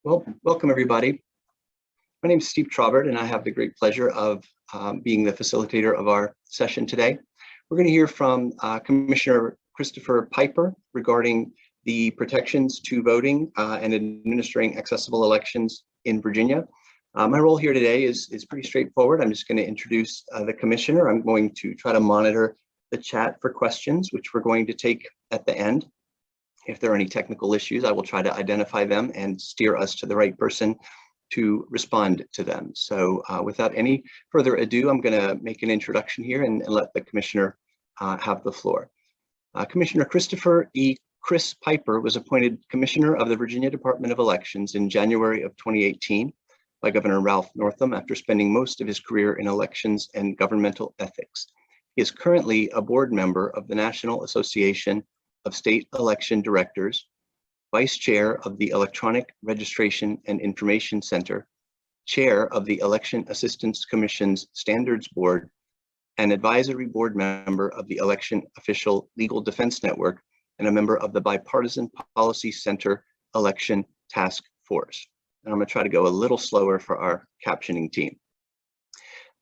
Well, welcome everybody. My name is Steve Traubert, and I have the great pleasure of being the facilitator of our session today. We're going to hear from Commissioner Christopher Piper regarding the protections to voting and administering accessible elections in Virginia. My role here today is pretty straightforward. I'm just going to introduce the commissioner. I'm going to try to monitor the chat for questions, which we're going to take at the end. If there are any technical issues, I will try to identify them and steer us to the right person to respond to them. So without any further ado, I'm going to make an introduction here and let the commissioner have the floor. Commissioner Christopher E. Chris Piper was appointed Commissioner of the Virginia Department of Elections in January of 2018 by Governor Ralph Northam after spending most of his career in elections and governmental ethics. He is currently a board member of the National Association of State Election Directors, Vice Chair of the Electronic Registration and Information Center, Chair of the Election Assistance Commission's Standards Board, and Advisory Board member of the Election Official Legal Defense Network, and a member of the Bipartisan Policy Center Election Task Force. And I'm going to try to go a little slower for our captioning team.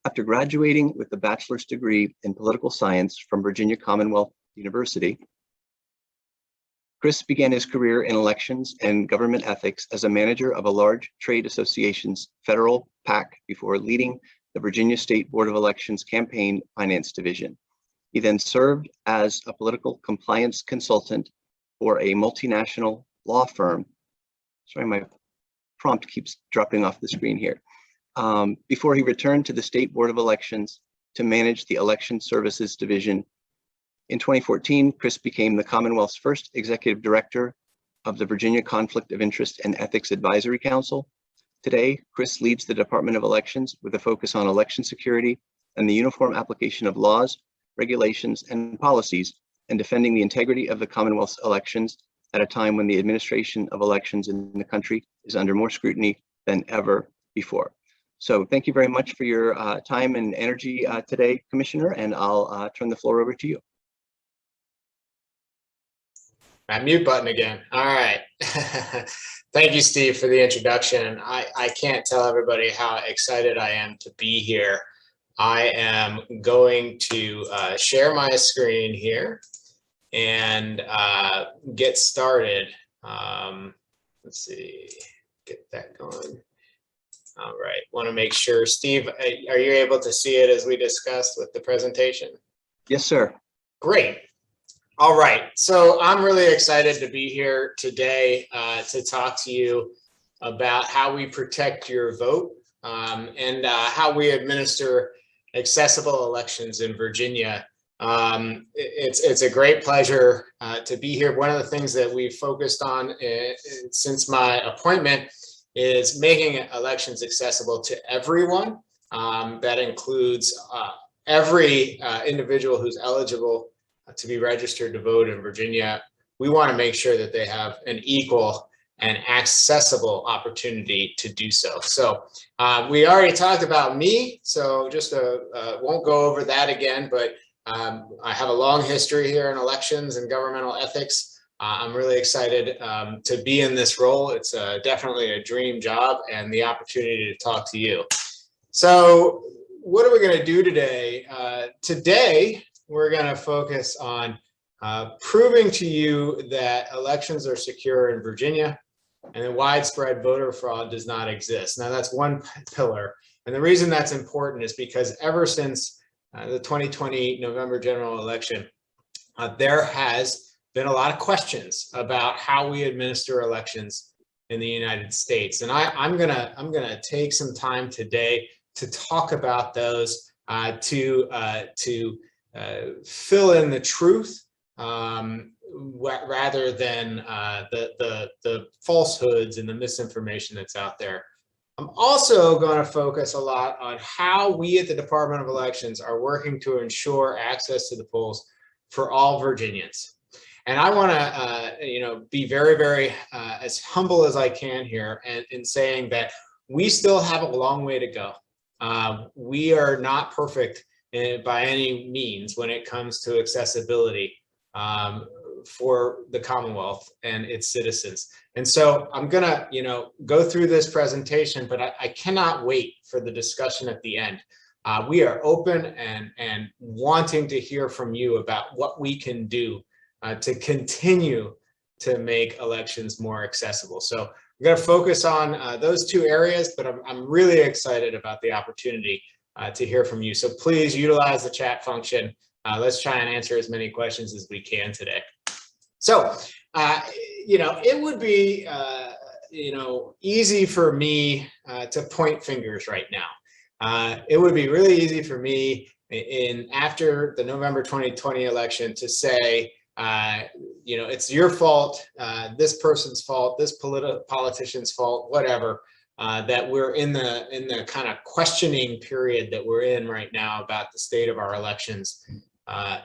After graduating with a bachelor's degree in political science from Virginia Commonwealth University, Chris began his career in elections and government ethics as a manager of a large trade association's federal PAC before leading the Virginia State Board of Elections Campaign Finance Division. He then served as a political compliance consultant for a multinational law firm. Sorry, my prompt keeps dropping off the screen here. Before he returned to the State Board of Elections to manage the Election Services Division. In 2014, Chris became the Commonwealth's first executive director of the Virginia Conflict of Interest and Ethics Advisory Council. Today, Chris leads the Department of Elections with a focus on election security and the uniform application of laws, regulations, and policies, and defending the integrity of the Commonwealth's elections at a time when the administration of elections in the country is under more scrutiny than ever before. So thank you very much for your time and energy today, Commissioner, and I'll turn the floor over to you. My mute button again. All right. Thank you, Steve, for the introduction. I can't tell everybody how excited I am to be here. I am going to share my screen here and get started. Let's see, get that going. All right, want to make sure, Steve, are you able to see it as we discussed with the presentation? Yes, sir. Great. All right, so I'm really excited to be here today to talk to you about how we protect your vote and how we administer accessible elections in Virginia. It's a great pleasure to be here. One of the things that we've focused on since my appointment is making elections accessible to everyone. That includes every individual who's eligible to be registered to vote in Virginia. We want to make sure that they have an equal and accessible opportunity to do so. So we already talked about me, so just won't go over that again, but I have a long history here in elections and governmental ethics. I'm really excited to be in this role. It's definitely a dream job and the opportunity to talk to you. So what are we going to do today? Today, we're going to focus on proving to you that elections are secure in Virginia and that widespread voter fraud does not exist. Now, that's one pillar. And the reason that's important is because ever since the 2020 November general election, there has been a lot of questions about how we administer elections in the United States. And I'm gonna take some time today to talk about those, to fill in the truth rather than the falsehoods and the misinformation that's out there. I'm also going to focus a lot on how we at the Department of Elections are working to ensure access to the polls for all Virginians. And I want to, be very, very as humble as I can here in saying that we still have a long way to go. We are not perfect by any means when it comes to accessibility for the Commonwealth and its citizens. And so I'm gonna, go through this presentation, but I cannot wait for the discussion at the end. We are open and wanting to hear from you about what we can do to continue to make elections more accessible. So we're going to focus on those two areas, but I'm really excited about the opportunity to hear from you. So please utilize the chat function. Let's try and answer as many questions as we can today. So, it would be, easy for me to point fingers right now. It would be really easy for me after the November 2020 election to say, it's your fault, this person's fault, this politician's fault, whatever, that we're in the kind of questioning period that we're in right now about the state of our elections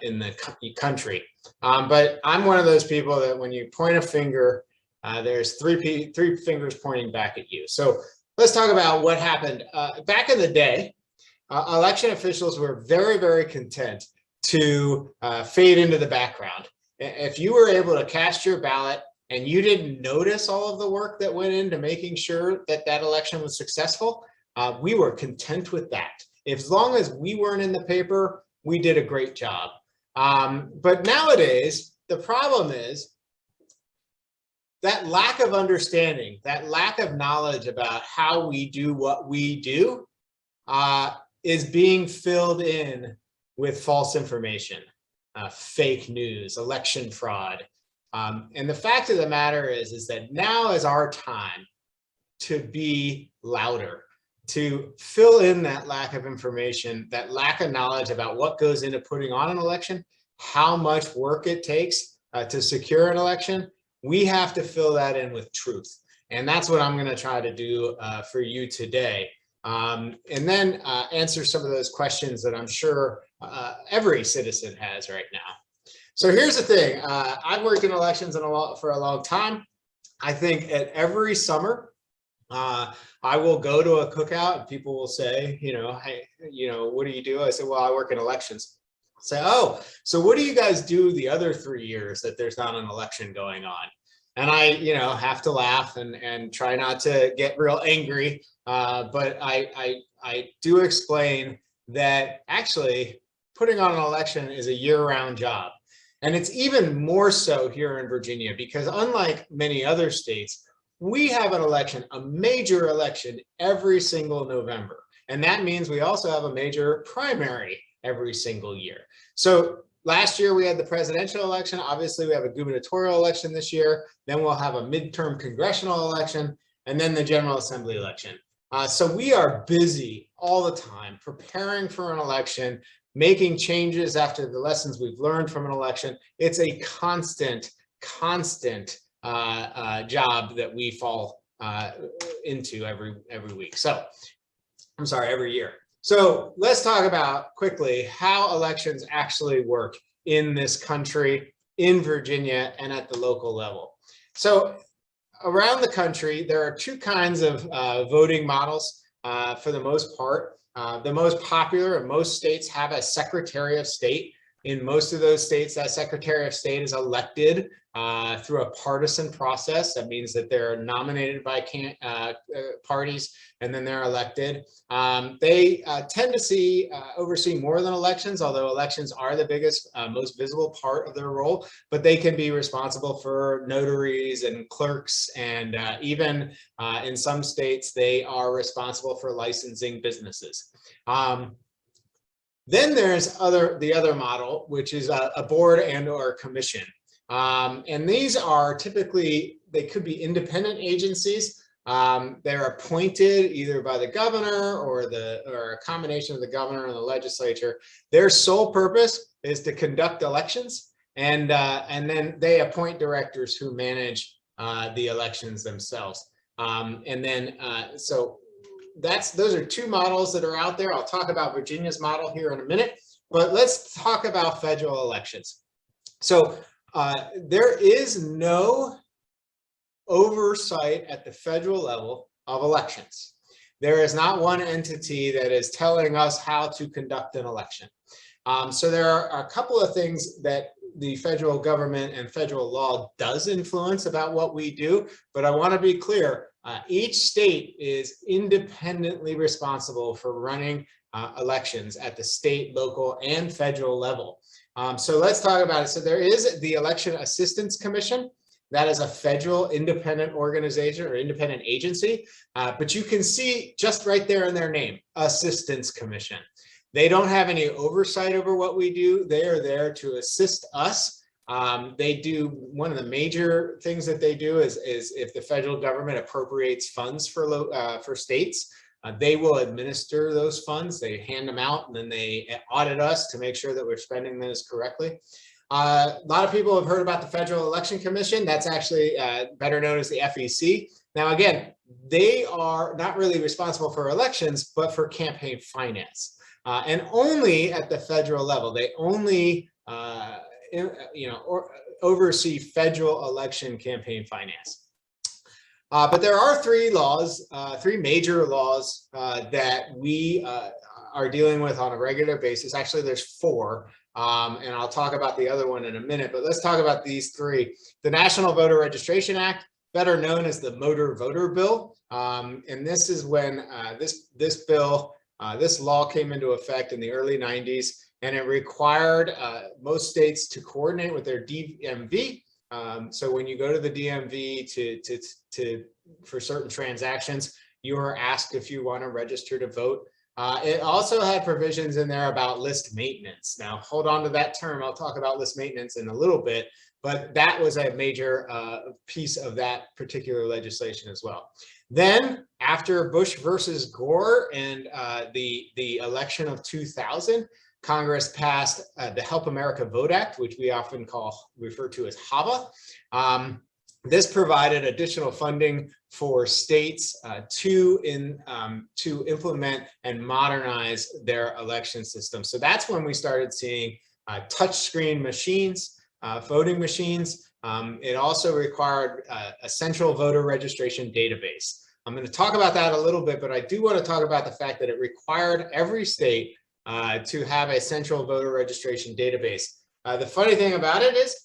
in the country. But I'm one of those people that when you point a finger, there's three fingers pointing back at you. So let's talk about what happened. Back in the day, election officials were very, very content to fade into the background. If you were able to cast your ballot and you didn't notice all of the work that went into making sure that that election was successful, we were content with that. As long as we weren't in the paper, we did a great job. But nowadays, the problem is that lack of understanding, that lack of knowledge about how we do what we do is being filled in with false information, fake news, election fraud. And the fact of the matter is that now is our time to be louder, to fill in that lack of information, that lack of knowledge about what goes into putting on an election, how much work it takes to secure an election. We have to fill that in with truth. And that's what I'm going to try to do for you today. And then answer some of those questions that I'm sure every citizen has right now. So here's the thing. I've worked in elections for a long time. I think at every summer, I will go to a cookout and people will say, hey, what do you do? I say, well, I work in elections. I'll say, oh, so what do you guys do the other 3 years that there's not an election going on? And I, have to laugh and try not to get real angry. But I do explain that actually putting on an election is a year-round job. And it's even more so here in Virginia, because unlike many other states, we have an election, a major election every single November. And that means we also have a major primary every single year. So last year we had the presidential election. Obviously we have a gubernatorial election this year. Then we'll have a midterm congressional election and then the General Assembly election. So we are busy all the time preparing for an election, making changes after the lessons we've learned from an election. It's a constant job that we fall into every week. So I'm sorry, every year. So let's talk about quickly how elections actually work in this country, in Virginia, and at the local level. So around the country, there are two kinds of voting models for the most part. The most popular in most states have a Secretary of State. In most of those states, that Secretary of State is elected through a partisan process. That means that they're nominated by parties and then they're elected. They tend to oversee more than elections, although elections are the biggest, most visible part of their role, but they can be responsible for notaries and clerks, and even in some states, they are responsible for licensing businesses. Then there's the other model, which is a board and or commission. And these are typically, they could be independent agencies. They're appointed either by the governor or a combination of the governor and the legislature. Their sole purpose is to conduct elections, and then they appoint directors who manage the elections themselves. So those are two models that are out there. I'll talk about Virginia's model here in a minute, but let's talk about federal elections. So there is no oversight at the federal level of elections. There is not one entity that is telling us how to conduct an election. So there are a couple of things that the federal government and federal law does influence about what we do, but I want to be clear, each state is independently responsible for running elections at the state, local, and federal level. So let's talk about it. So there is the Election Assistance Commission. That is a federal independent organization or independent agency, but you can see just right there in their name, Assistance Commission. They don't have any oversight over what we do. They are there to assist us. They do, one of the major things that they do is if the federal government appropriates funds for states, they will administer those funds. They hand them out and then they audit us to make sure that we're spending those correctly. A lot of people have heard about the Federal Election Commission. That's actually better known as the FEC. Now, again, they are not really responsible for elections, but for campaign finance. And only at the federal level. They only, oversee federal election campaign finance. But there are three major laws that we are dealing with on a regular basis. Actually, there's four, and I'll talk about the other one in a minute, but let's talk about these three. The National Voter Registration Act, better known as the Motor Voter Bill. And this is when this law came into effect in the early 90s, and it required most states to coordinate with their DMV. So when you go to the DMV for certain transactions, you are asked if you want to register to vote. It also had provisions in there about list maintenance. Now, hold on to that term. I'll talk about list maintenance in a little bit, but that was a major piece of that particular legislation as well. Then, after Bush versus Gore and the election of 2000, Congress passed the Help America Vote Act, which we often refer to as HAVA. This provided additional funding for states to implement and modernize their election system. So that's when we started seeing touchscreen machines, voting machines. It also required a central voter registration database. I'm going to talk about that a little bit, but I do want to talk about the fact that it required every state to have a central voter registration database. The funny thing about it is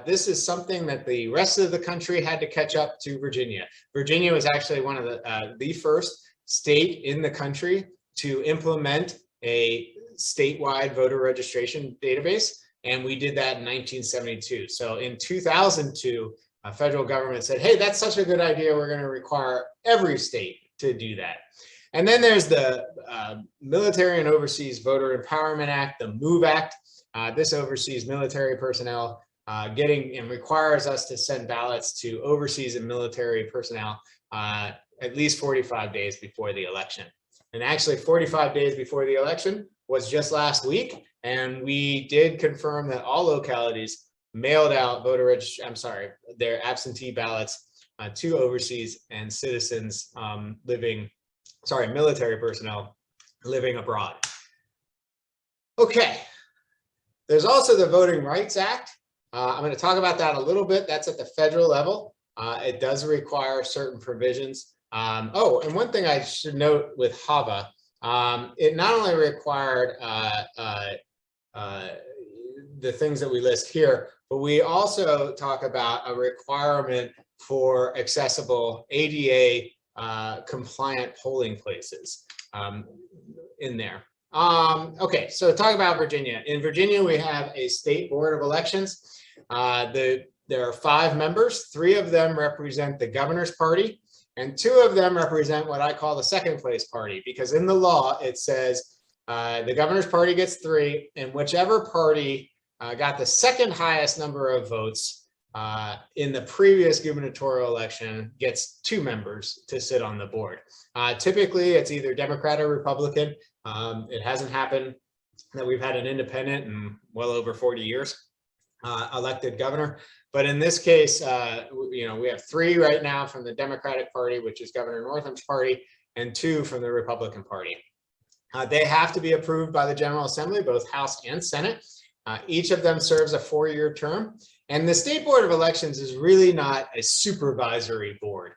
this is something that the rest of the country had to catch up to Virginia. Virginia was actually one of the first state in the country to implement a statewide voter registration database, and we did that in 1972. So in 2002, federal government said, hey, that's such a good idea, we're going to require every state to do that. And then there's the Military and Overseas Voter Empowerment Act, the MOVE Act. This oversees military personnel getting and requires us to send ballots to overseas and military personnel at least 45 days before the election. And actually 45 days before the election was just last week. And we did confirm that all localities mailed out their absentee ballots to overseas and citizens military personnel living abroad. Okay, there's also the Voting Rights Act. I'm going to talk about that a little bit. That's at the federal level. It does require certain provisions. And one thing I should note with HAVA, it not only required the things that we list here, but we also talk about a requirement for accessible ADA compliant polling places in there. Okay, so talk about Virginia. In Virginia, we have a state board of elections. There are 5 members. 3 of them represent the governor's party, and 2 of them represent what I call the second place party, because in the law it says the governor's party gets 3, and whichever party got the second highest number of votes in the previous gubernatorial election gets 2 members to sit on the board. Typically, it's either Democrat or Republican. It hasn't happened that we've had an independent in well over 40 years elected governor. But in this case, we have 3 right now from the Democratic Party, which is Governor Northam's party, and 2 from the Republican Party. They have to be approved by the General Assembly, both House and Senate. Each of them serves a 4-year term. And the State Board of Elections is really not a supervisory board.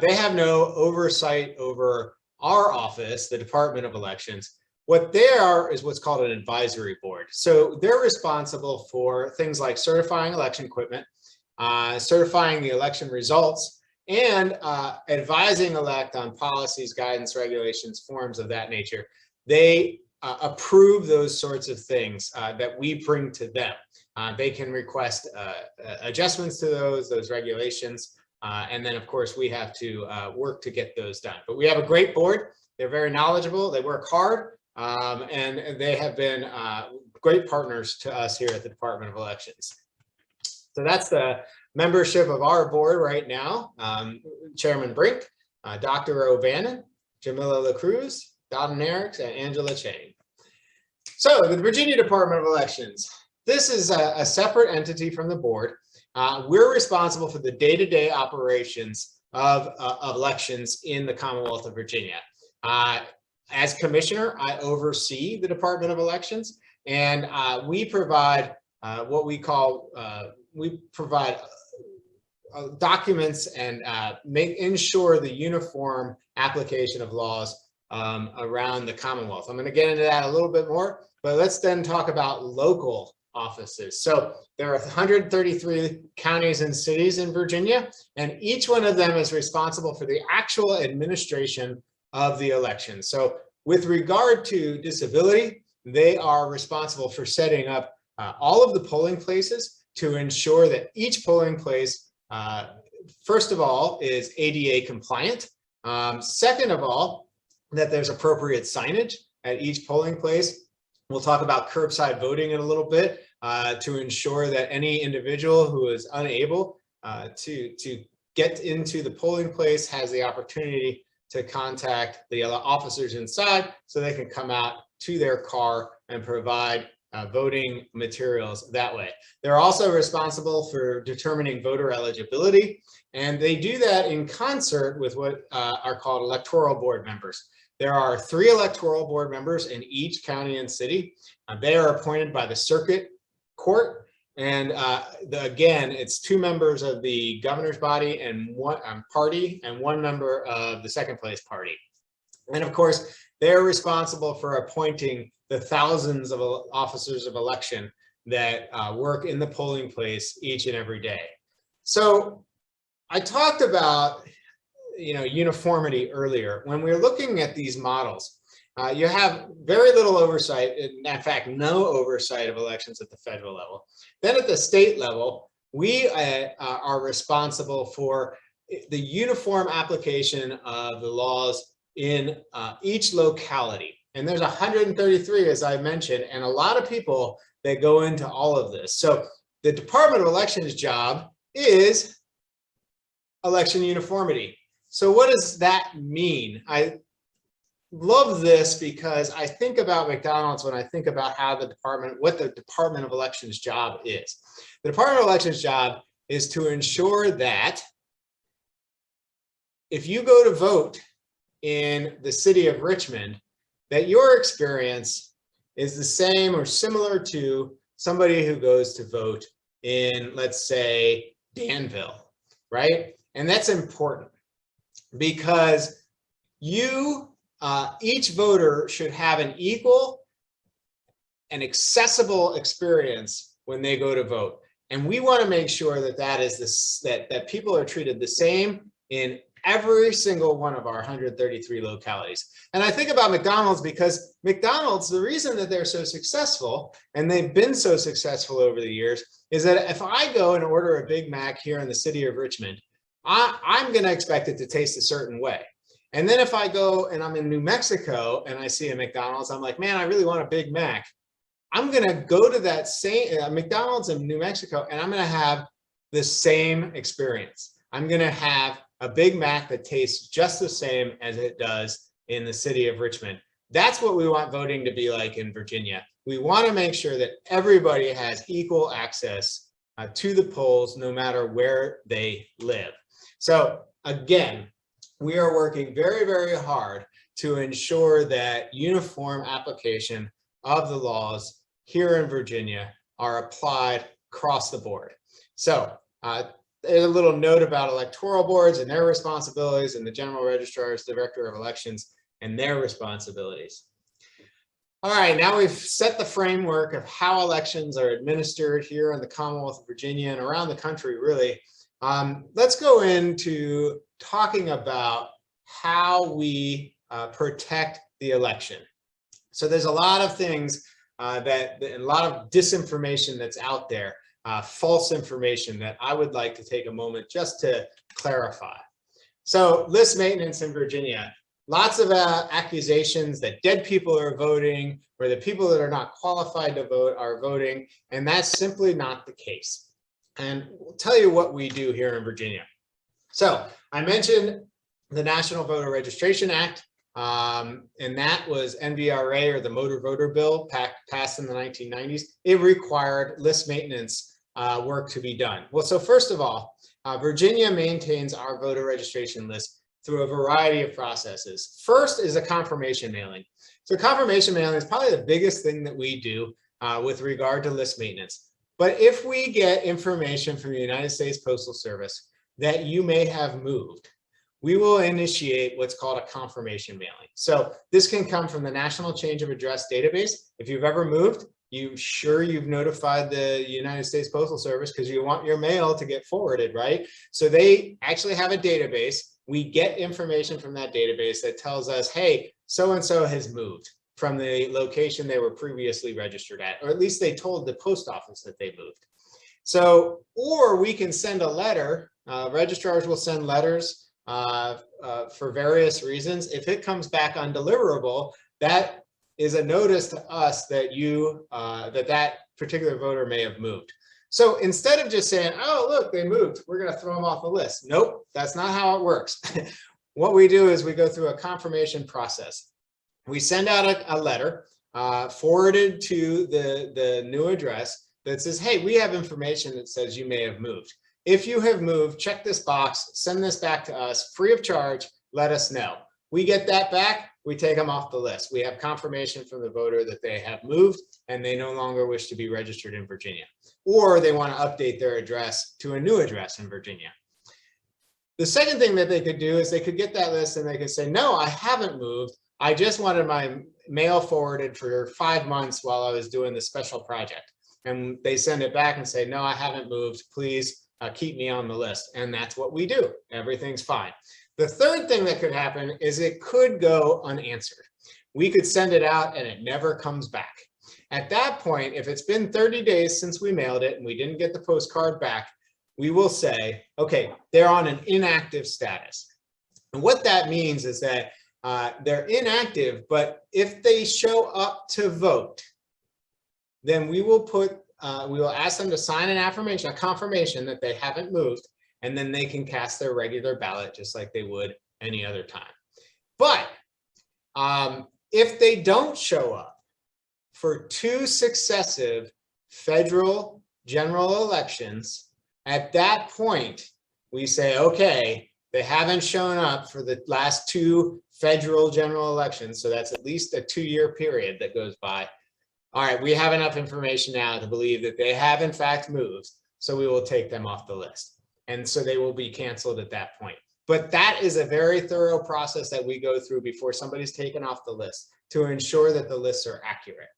They have no oversight over our office, the Department of Elections. What they are is what's called an advisory board. So they're responsible for things like certifying election equipment, certifying the election results, and advising elect on policies, guidance, regulations, forms of that nature. They approve those sorts of things that we bring to them. They can request adjustments to those regulations. And then, of course, we have to work to get those done. But we have a great board. They're very knowledgeable. They work hard. And they have been great partners to us here at the Department of Elections. So that's the membership of our board right now. Chairman Brink, Dr. O'Bannon, Jamila LaCruz, Donna Nerix, and Angela Chang. So the Virginia Department of Elections. This is a separate entity from the board. We're responsible for the day-to-day operations of elections in the Commonwealth of Virginia. As commissioner, I oversee the Department of Elections, and we provide what we call, documents and ensure the uniform application of laws around the Commonwealth. I'm going to get into that a little bit more, but let's then talk about local offices. So there are 133 counties and cities in Virginia, and each one of them is responsible for the actual administration of the election. So with regard to disability, they are responsible for setting up all of the polling places to ensure that each polling place, first of all, is ADA compliant. Second of all, that there's appropriate signage at each polling place. We'll talk about curbside voting in a little bit to ensure that any individual who is unable to get into the polling place has the opportunity to contact the officers inside so they can come out to their car and provide voting materials that way. They're also responsible for determining voter eligibility, and they do that in concert with what are called electoral board members. There are 3 electoral board members in each county and city. They are appointed by the circuit court, and again, it's 2 members of the governor's body and 1 party, and 1 member of the second place party. And of course, they're responsible for appointing the thousands of officers of election that work in the polling place each and every day. So I talked about uniformity earlier. When we're looking at these models, you have very little oversight, in fact, no oversight of elections at the federal level. Then at the state level, we are responsible for the uniform application of the laws in each locality. And there's 133, as I mentioned, and a lot of people that go into all of this. So the Department of Elections' job is election uniformity. So what does that mean? I love this because I think about McDonald's when I think about what the Department of Elections' job is. The Department of Elections' job is to ensure that if you go to vote in the city of Richmond, that your experience is the same or similar to somebody who goes to vote in, let's say, Danville, right? And that's important because each voter should have an equal and accessible experience when they go to vote. And we want to make sure that that people are treated the same in every single one of our 133 localities. And I think about McDonald's because McDonald's, the reason that they're so successful, and they've been so successful over the years, is that if I go and order a Big Mac here in the city of Richmond, I'm going to expect it to taste a certain way. And then if I go and I'm in New Mexico and I see a McDonald's, I'm like, man, I really want a Big Mac. I'm going to go to that same McDonald's in New Mexico and I'm going to have the same experience. I'm going to have a Big Mac that tastes just the same as it does in the city of Richmond. That's what we want voting to be like in Virginia. We want to make sure that everybody has equal access to the polls, no matter where they live. So again, we are working very, very hard to ensure that uniform application of the laws here in Virginia are applied across the board. So there's a little note about electoral boards and their responsibilities, and the general registrar's director of elections and their responsibilities. All right, now we've set the framework of how elections are administered here in the Commonwealth of Virginia and around the country, really. Let's go into talking about how we protect the election. So there's a lot of things a lot of disinformation that's out there, false information that I would like to take a moment just to clarify. So list maintenance in Virginia. Lots of accusations that dead people are voting or that people that are not qualified to vote are voting, and that's simply not the case. And we'll tell you what we do here in Virginia. So I mentioned the National Voter Registration Act, and that was NVRA, or the Motor Voter Bill, passed in the 1990s. It required list maintenance work to be done. Well, so first of all, Virginia maintains our voter registration list through a variety of processes. First is a confirmation mailing. So confirmation mailing is probably the biggest thing that we do with regard to list maintenance. But if we get information from the United States Postal Service that you may have moved, we will initiate what's called a confirmation mailing. So this can come from the National Change of Address database. If you've ever moved, you've notified the United States Postal Service because you want your mail to get forwarded, right? So they actually have a database. We get information from that database that tells us, hey, so-and-so has moved from the location they were previously registered at, or at least they told the post office that they moved. So, or we can send a letter. Registrars will send letters for various reasons. If it comes back undeliverable, that is a notice to us that that particular voter may have moved. So instead of just saying, oh, look, they moved, we're going to throw them off the list. Nope, that's not how it works. What we do is we go through a confirmation process. We send out a letter forwarded to the new address that says, hey, we have information that says you may have moved. If you have moved, check this box, send this back to us free of charge, let us know. We get that back, we take them off the list. We have confirmation from the voter that they have moved and they no longer wish to be registered in Virginia, or they want to update their address to a new address in Virginia. The second thing that they could do is they could get that list and they could say, no, I haven't moved. I just wanted my mail forwarded for 5 months while I was doing the special project. And they send it back and say, no, I haven't moved. Please keep me on the list. And that's what we do. Everything's fine. The third thing that could happen is it could go unanswered. We could send it out and it never comes back. At that point, if it's been 30 days since we mailed it and we didn't get the postcard back, we will say, okay, they're on an inactive status. And what that means is that they're inactive, but if they show up to vote, then we will ask them to sign an affirmation, a confirmation that they haven't moved, and then they can cast their regular ballot just like they would any other time. But if they don't show up for 2 successive federal general elections, at that point, we say, okay, they haven't shown up for the last 2 federal general elections, so that's at least a 2-year period that goes by. All right, we have enough information now to believe that they have in fact moved, so we will take them off the list. And so they will be canceled at that point. But that is a very thorough process that we go through before somebody's taken off the list to ensure that the lists are accurate.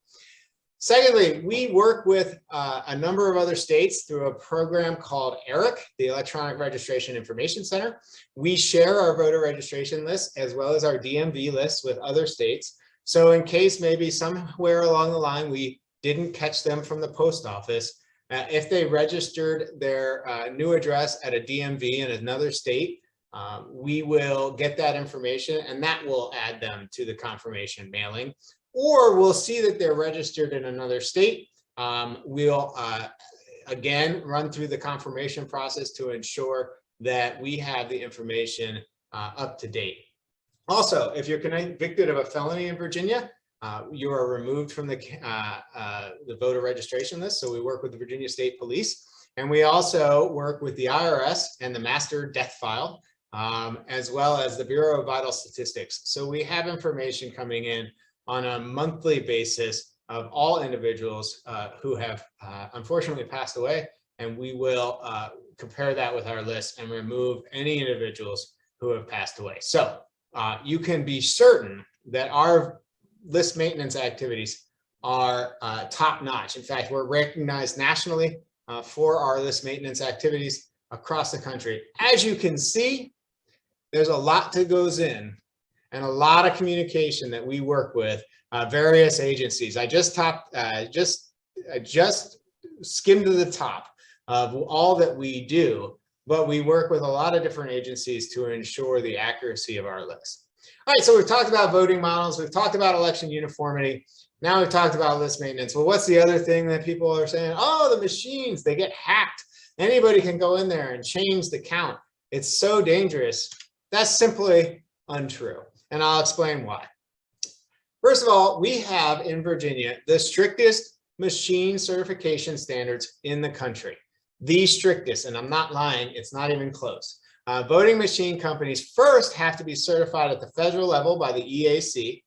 Secondly, we work with a number of other states through a program called ERIC, the Electronic Registration Information Center. We share our voter registration list as well as our DMV lists with other states. So in case maybe somewhere along the line we didn't catch them from the post office, if they registered their new address at a DMV in another state, we will get that information and that will add them to the confirmation mailing. Or we'll see that they're registered in another state. We'll again run through the confirmation process to ensure that we have the information up to date. Also, if you're convicted of a felony in Virginia, you are removed from the voter registration list. So we work with the Virginia State Police, and we also work with the IRS and the Master Death File, as well as the Bureau of Vital Statistics. So we have information coming in on a monthly basis of all individuals who have unfortunately passed away, and we will compare that with our list and remove any individuals who have passed away. So you can be certain that our list maintenance activities are top notch. In fact, we're recognized nationally for our list maintenance activities across the country. As you can see, there's a lot that goes in and a lot of communication that we work with various agencies. I just skimmed to the top of all that we do, but we work with a lot of different agencies to ensure the accuracy of our list. All right, so we've talked about voting models, we've talked about election uniformity, now we've talked about list maintenance. Well, what's the other thing that people are saying? Oh, the machines, they get hacked. Anybody can go in there and change the count. It's so dangerous. That's simply untrue, and I'll explain why. First of all, we have in Virginia the strictest machine certification standards in the country. The strictest, and I'm not lying, it's not even close. Voting machine companies first have to be certified at the federal level by the EAC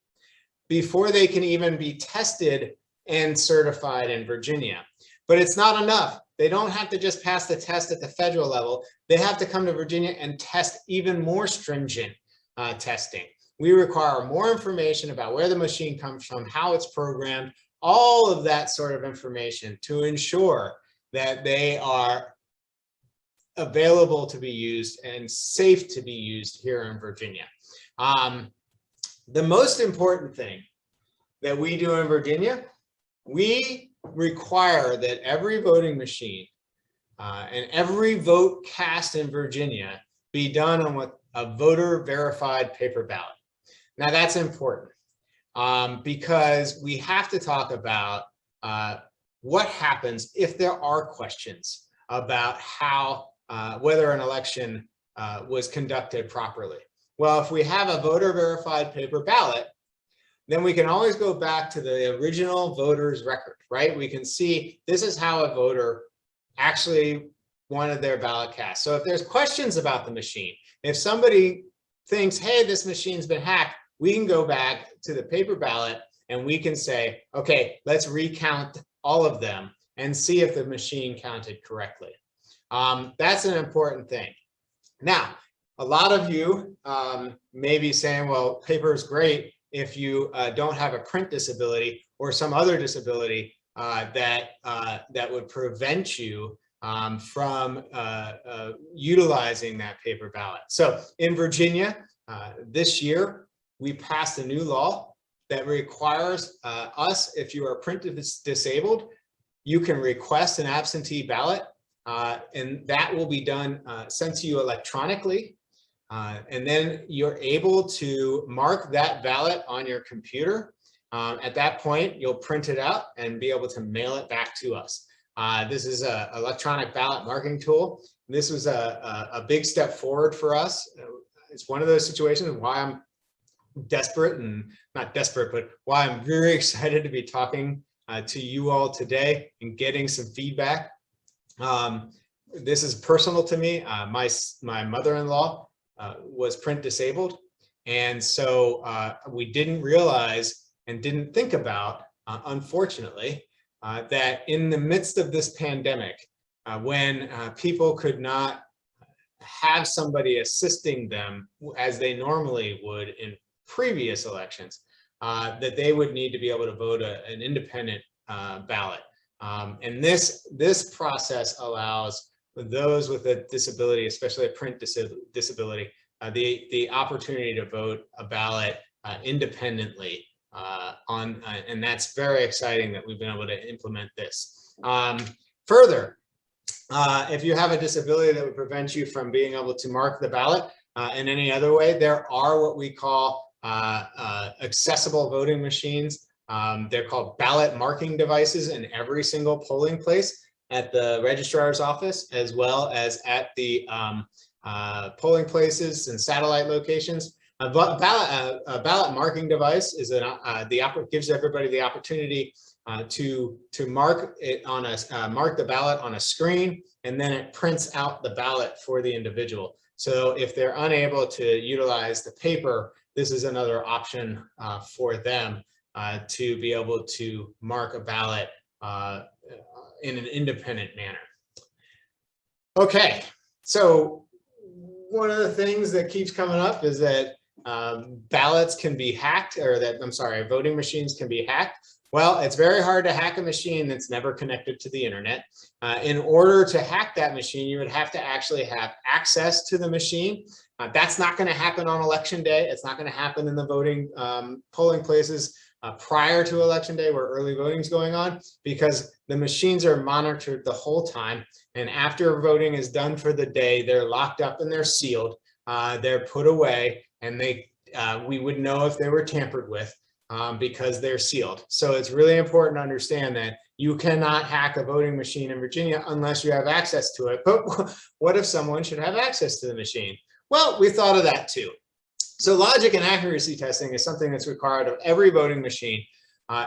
before they can even be tested and certified in Virginia. But it's not enough. They don't have to just pass the test at the federal level. They have to come to Virginia and test even more stringent testing. We require more information about where the machine comes from, how it's programmed, all of that sort of information to ensure that they are available to be used and safe to be used here in Virginia. The most important thing that we do in Virginia, we require that every voting machine and every vote cast in Virginia be done on what a voter verified paper ballot. Now that's important because we have to talk about what happens if there are questions about how whether an election was conducted properly. Well, if we have a voter verified paper ballot, then we can always go back to the original voter's record, right? We can see this is how a voter actually wanted their ballot cast. So if there's questions about the machine, if somebody thinks, hey, this machine's been hacked, we can go back to the paper ballot and we can say, okay, let's recount all of them and see if the machine counted correctly. That's an important thing. Now, a lot of you may be saying, well, paper is great if you don't have a print disability or some other disability that would prevent you from utilizing that paper ballot. So in Virginia, this year, we passed a new law that requires us, if you are print disabled, you can request an absentee ballot, and that will be done, sent to you electronically. And then you're able to mark that ballot on your computer. At that point, you'll print it out and be able to mail it back to us. This is an electronic ballot marking tool. This was a big step forward for us. It's one of those situations why I'm desperate, and not desperate, but why I'm very excited to be talking to you all today and getting some feedback. This is personal to me. My mother-in-law was print disabled, and so we didn't realize and didn't think about, unfortunately, that in the midst of this pandemic, when people could not have somebody assisting them as they normally would in previous elections, that they would need to be able to vote an independent ballot. And this process allows those with a disability, especially a print disability, the opportunity to vote a ballot independently and that's very exciting that we've been able to implement this. Further, if you have a disability that would prevent you from being able to mark the ballot in any other way, there are what we call accessible voting machines. They're called ballot marking devices in every single polling place at the registrar's office, as well as at the polling places and satellite locations. A ballot marking device is gives everybody the opportunity to mark it on mark the ballot on a screen, and then it prints out the ballot for the individual. So if they're unable to utilize the paper, this is another option for them to be able to mark a ballot in an independent manner. Okay, so one of the things that keeps coming up is that ballots can be hacked, or that, I'm sorry, voting machines can be hacked. Well, it's very hard to hack a machine that's never connected to the internet. In order to hack that machine, you would have to actually have access to the machine. That's not going to happen on election day. It's not going to happen in the voting polling places prior to election day where early voting is going on, because the machines are monitored the whole time. And after voting is done for the day, they're locked up and they're sealed. They're put away, and we would know if they were tampered with. Because they're sealed. So it's really important to understand that you cannot hack a voting machine in Virginia unless you have access to it. But what if someone should have access to the machine? Well, we thought of that too. So logic and accuracy testing is something that's required of every voting machine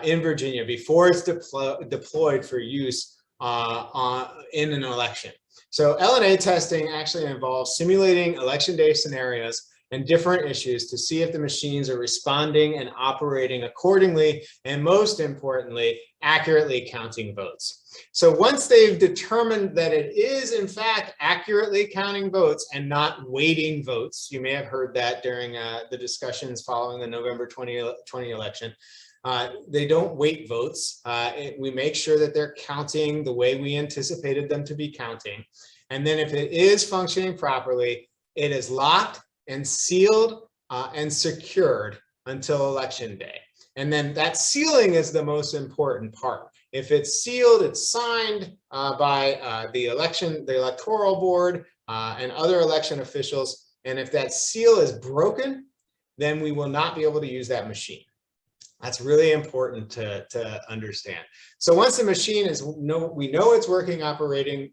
in Virginia before it's deployed for use in an election. So L&A testing actually involves simulating election day scenarios and different issues to see if the machines are responding and operating accordingly, and most importantly, accurately counting votes. So once they've determined that it is in fact accurately counting votes and not weighting votes, you may have heard that during the discussions following the November 2020 election, they don't weight votes. We make sure that they're counting the way we anticipated them to be counting. And then if it is functioning properly, it is locked and sealed and secured until election day. And then that sealing is the most important part. If it's sealed, it's signed by the electoral board and other election officials. And if that seal is broken, then we will not be able to use that machine. That's really important to understand. So once the machine we know it's working, operating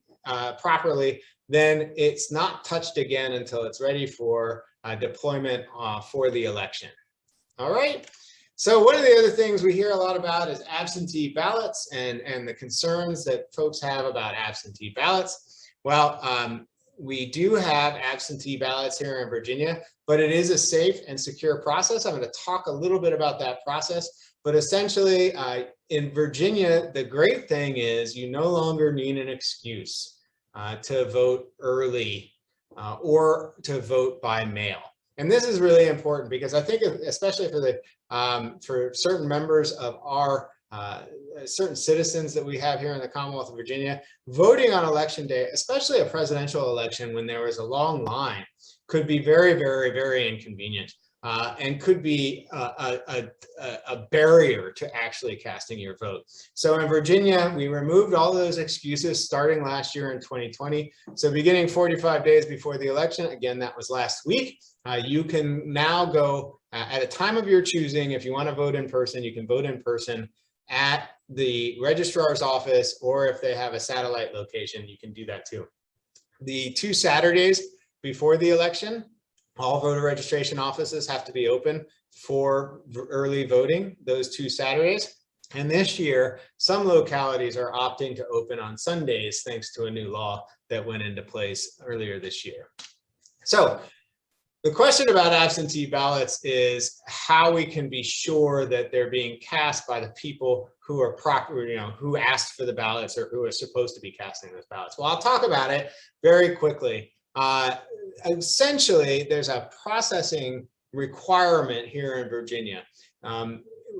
properly, then it's not touched again until it's ready for deployment for the election. All right. So one of the other things we hear a lot about is absentee ballots and the concerns that folks have about absentee ballots. Well, we do have absentee ballots here in Virginia, but it is a safe and secure process. I'm going to talk a little bit about that process, but essentially in Virginia, the great thing is you no longer need an excuse to vote early or to vote by mail. And this is really important because I think, especially for certain members of our certain citizens that we have here in the Commonwealth of Virginia, voting on election day, especially a presidential election when there was a long line, could be very, very, very inconvenient and could be a barrier to actually casting your vote. So in Virginia, we removed all those excuses starting last year in 2020. So beginning 45 days before the election, again, that was last week, you can now go at a time of your choosing. If you want to vote in person, you can vote in person at the registrar's office, or if they have a satellite location, you can do that too. The 2 Saturdays before the election, all voter registration offices have to be open for early voting those 2 Saturdays. And this year, some localities are opting to open on Sundays, thanks to a new law that went into place earlier this year. So the question about absentee ballots is how we can be sure that they're being cast by the people who are who asked for the ballots or who are supposed to be casting those ballots. Well, I'll talk about it very quickly. Essentially, there's a processing requirement here in Virginia.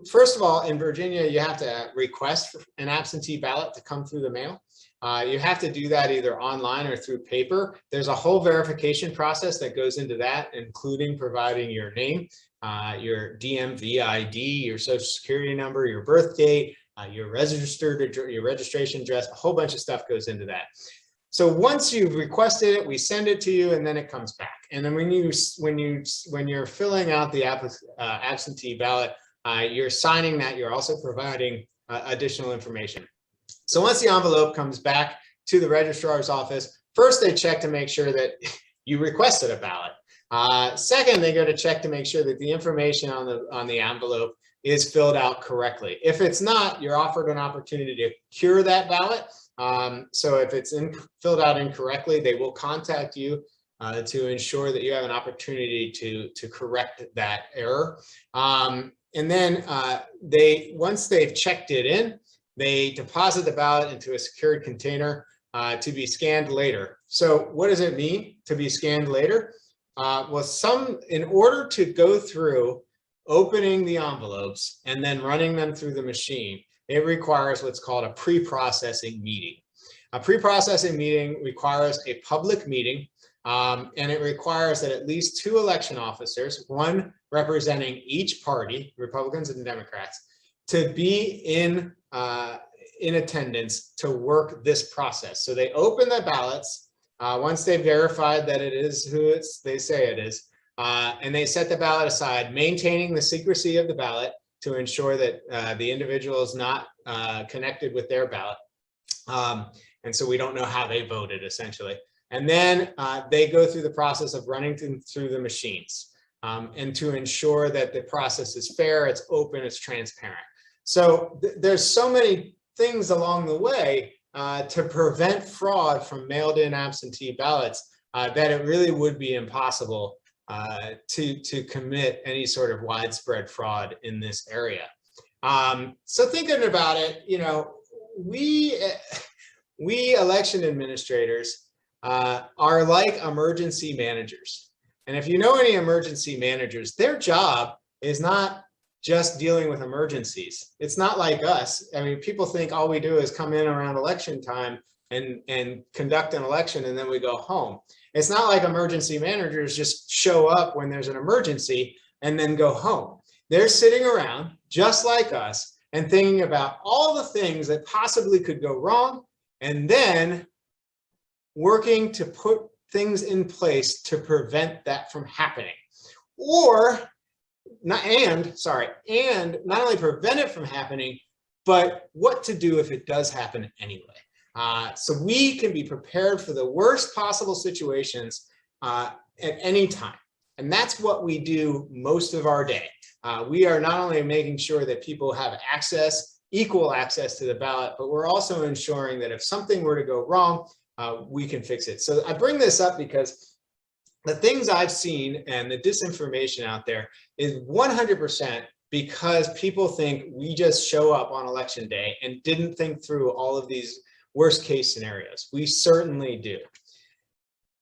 First of all, in Virginia, you have to request an absentee ballot to come through the mail. You have to do that either online or through paper. There's a whole verification process that goes into that, including providing your name, your DMV ID, your social security number, your birth date, your registration address. A whole bunch of stuff goes into that. So once you've requested it, we send it to you, and then it comes back. And then when you're filling out the absentee ballot, you're signing that. You're also providing additional information. So once the envelope comes back to the registrar's office, first they check to make sure that you requested a ballot. Second, they go to check to make sure that the information on the envelope is filled out correctly. If it's not, you're offered an opportunity to cure that ballot. So if it's filled out incorrectly, they will contact you to ensure that you have an opportunity to correct that error. And then once they've checked it in, they deposit the ballot into a secured container to be scanned later. So what does it mean to be scanned later? in order to go through opening the envelopes and then running them through the machine, it requires what's called a pre-processing meeting. A pre-processing meeting requires a public meeting, and it requires that at least 2 election officers, one representing each party, Republicans and Democrats, to be in attendance to work this process. So they open the ballots once they've verified that it is who they say it is, and they set the ballot aside, maintaining the secrecy of the ballot to ensure that the individual is not connected with their ballot. And so we don't know how they voted, essentially. And then they go through the process of running through the machines and to ensure that the process is fair, it's open, it's transparent. So there's so many things along the way to prevent fraud from mailed in absentee ballots that it really would be impossible to commit any sort of widespread fraud in this area. So thinking about it, you know, we election administrators are like emergency managers. And if you know any emergency managers, their job is not just dealing with emergencies. It's not like us. I mean, people think all we do is come in around election time and conduct an election and then we go home. It's not like emergency managers just show up when there's an emergency and then go home. They're sitting around just like us and thinking about all the things that possibly could go wrong and then working to put things in place to prevent that from happening. And not only prevent it from happening, but what to do if it does happen anyway. So we can be prepared for the worst possible situations at any time. And that's what we do most of our day. We are not only making sure that people have access, equal access to the ballot, but we're also ensuring that if something were to go wrong, we can fix it. So I bring this up because the things I've seen and the disinformation out there is 100% because people think we just show up on election day and didn't think through all of these worst case scenarios. We certainly do.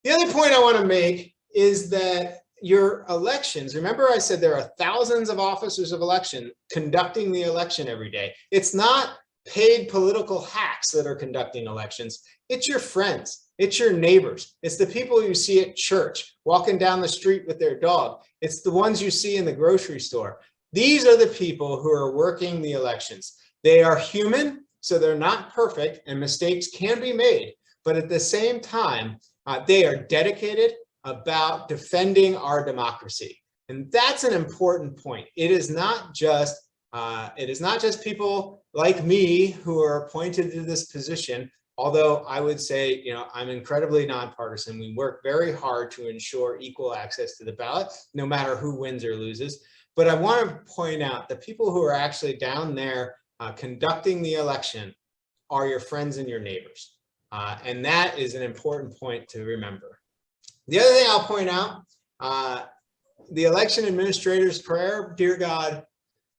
The other point I want to make is that your elections, remember I said there are thousands of officers of election conducting the election every day. It's not paid political hacks that are conducting elections. It's your friends. It's your neighbors. It's the people you see at church, walking down the street with their dog. It's the ones you see in the grocery store. These are the people who are working the elections. They are human, so they're not perfect, and mistakes can be made. But at the same time, they are dedicated about defending our democracy. And that's an important point. It is not just people like me who are appointed to this position. Although I would say, you know, I'm incredibly nonpartisan. We work very hard to ensure equal access to the ballot, no matter who wins or loses. But I want to point out the people who are actually down there conducting the election are your friends and your neighbors. And that is an important point to remember. The other thing I'll point out, the election administrator's prayer, dear God,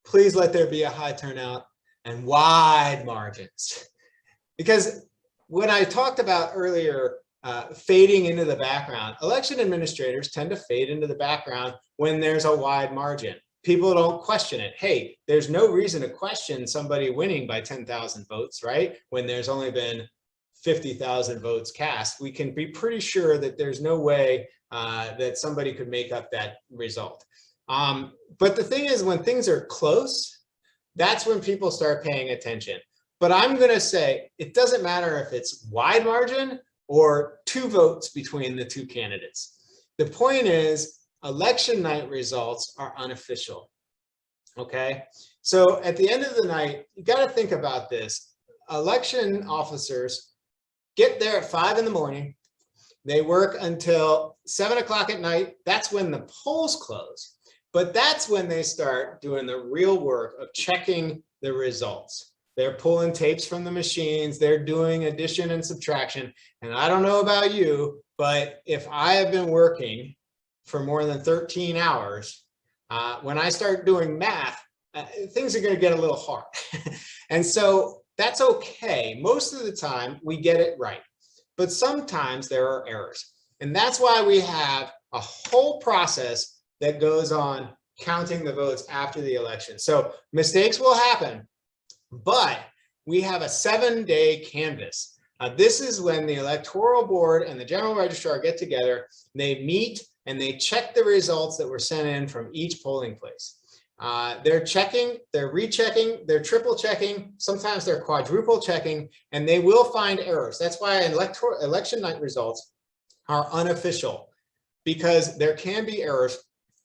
please let there be a high turnout and wide margins. Because when I talked about earlier fading into the background, election administrators tend to fade into the background when there's a wide margin. People don't question it. Hey, there's no reason to question somebody winning by 10,000 votes, right? When there's only been 50,000 votes cast, we can be pretty sure that there's no way that somebody could make up that result. But the thing is, when things are close, that's when people start paying attention. But I'm going to say it doesn't matter if it's wide margin or 2 votes between the 2 candidates. The point is, election night results are unofficial. Okay, so at the end of the night, you got to think about this. Election officers get there at 5 in the morning. They work until 7 o'clock at night. That's when the polls close. But that's when they start doing the real work of checking the results. They're pulling tapes from the machines. They're doing addition and subtraction. And I don't know about you, but if I have been working for more than 13 hours, when I start doing math, things are going to get a little hard. And so that's okay. Most of the time we get it right, but sometimes there are errors. And that's why we have a whole process that goes on counting the votes after the election. So mistakes will happen, but we have a 7-day canvass. This is when the electoral board and the general registrar get together, they meet and they check the results that were sent in from each polling place. They're checking, they're rechecking, they're triple checking, sometimes they're quadruple checking, and they will find errors. That's why election night results are unofficial, because there can be errors,